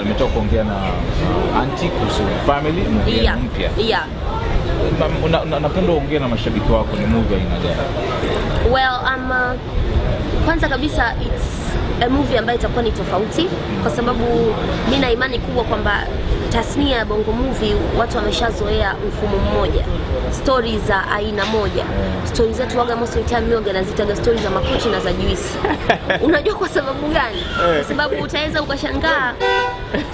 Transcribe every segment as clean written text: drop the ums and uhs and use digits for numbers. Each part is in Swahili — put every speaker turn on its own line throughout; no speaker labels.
nimetoka kuongea na Auntie kuhusu Family movie mpya.
Yeah.
Napenda kuongea na mashabiki wako, ni movie aina gani?
Well, kwanza kabisa it's a movie ambayo itakuwa ni tofauti kwa sababu mimi na imani kubwa kwamba tasnia ya Bongo Movie watu wameshazoea mfumo mmoja, stories za aina moja. Stories zetu waga most of the time yoga nazitaga stories za makochi na za juisi. Unajua kwa sababu gani? Kwa sababu utaweza ukashangaa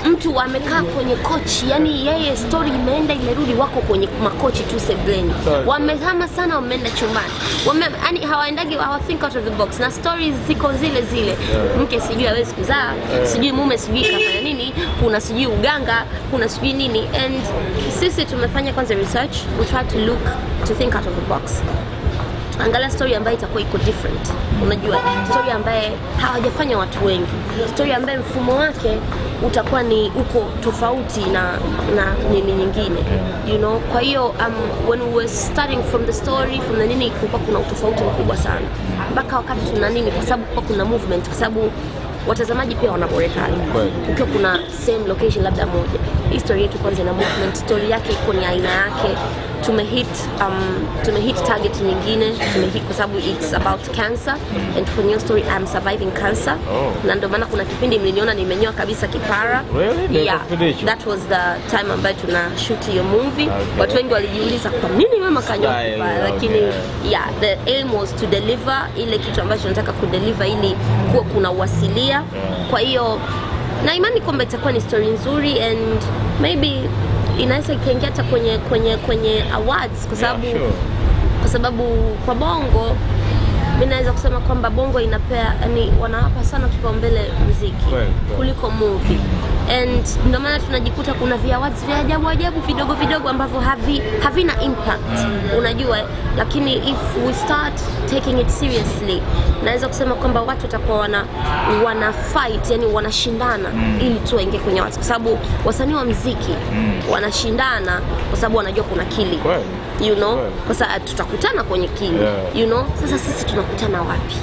mtu amekaa kwenye kochi, yani yeye story imeenda imerudi, wako kwenye makochi tu sebleni. Wamehama sana, wameenda chumbani. Yani hawaendagi, hawa think out of the box. Na stories ziko zile zile. Mke sijui hawezi kuzaa, sijui mume sijui kafanya nini, kuna sijui uganga, kuna sijui nini. And sisi tumefanya kwanza research, we try to think out of the box. Angalia story ambayo itakuwa iko different. Unajua, story ambaye hawajafanya watu wengi. Story ambaye mfumo wake utakuwa ni uko tofauti na nini nyingine. You know, kwa hiyo when we were starting from the story, from the nini, kulikuwa kuna utofauti mkubwa sana. Mpaka wakati tuna nini, kwa sababu kuna movement, kwa sababu watazamaji pia wanaborekana. Ukiwa kuna same location labda moja. Hii story yetu kwanza ina movement, story yake iko ni aina yake. Tumehit target nyingine, tumehit kwa sababu it's about cancer, and kwenye story I'm surviving cancer. Na ndio maana kuna kipindi mliniona nimenyoa kabisa kipara.
Really?
Yeah, that was the time ambayo tuna shoot hiyo movie. Watu wengi walijiuliza kwa nini mama kanyoa kipara, lakini yeah, the aim was to deliver ile kitu ambacho tunataka kudeliver ili kuwa kuna uwasilia. Kwa hiyo na imani kwamba itakuwa ni story nzuri, and maybe inaweza ikaingia hata kwenye awards kwa sababu kwa Bongo mimi naweza kusema kwamba Bongo inapea, yani wanawapa sana kipaumbele muziki kuliko movie. And ndio maana tunajikuta kuna awards vya ajabu vidogo ambavyo havina impact, unajua. Lakini if we start taking it seriously, naweza kusema kwamba watu watakuwa wana fight, yani wanashindana ili tu waingie kwenye awards, kwa sababu wasanii wa muziki wanashindana kwa sababu wanajua kuna kili. You know, kwa sababu tutakutana kwenye kili. You know, sasa sisi tunakutana wapi?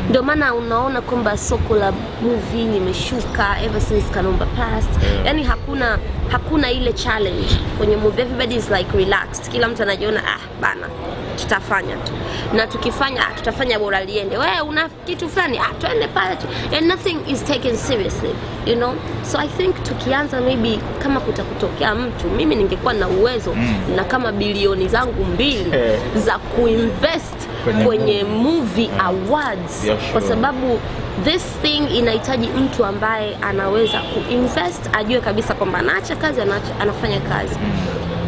Ndio maana unaona kwamba soko la movie limeshuka ever since Kanumba passed. Yani hakuna ile challenge kwenye movie. Everybody is like relaxed. Kila mtu anajiona bana, tutafanya tu. Na tukifanya tutafanya bora liende. Wewe una kitu fulani, twende pale tu. And nothing is taken seriously, you know. So I think tukianza maybe kama kutakutokea mtu, mimi ningekuwa na uwezo na kama bilioni zangu 2 za kuinvest kwenye movie awards, kwa sababu this thing inahitaji mtu ambaye anaweza kuinvest, ajue kabisa kwamba anaacha kazi, anafanya kazi.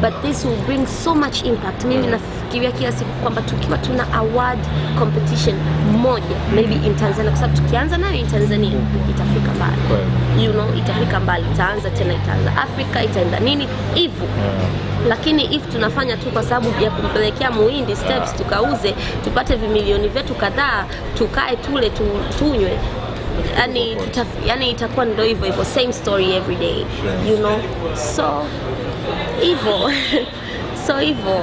But this will bring so much impact. Mimi nafikiria kila siku kwamba tukiwa tuna award competition moja maybe in Tanzania, kwa sababu tukianza nayo in Tanzania itafika mbali. You know, itafika mbali, itaanza Afrika, itaenda nini hivyo. Lakini if tunafanya tu kwa sababu ya kumpelekea muhindi steps tukauze, tupate vimilioni vyetu kadhaa, tukae tule tunywe, yani itakuwa ndio hivyo same story every day, you know. So hivyo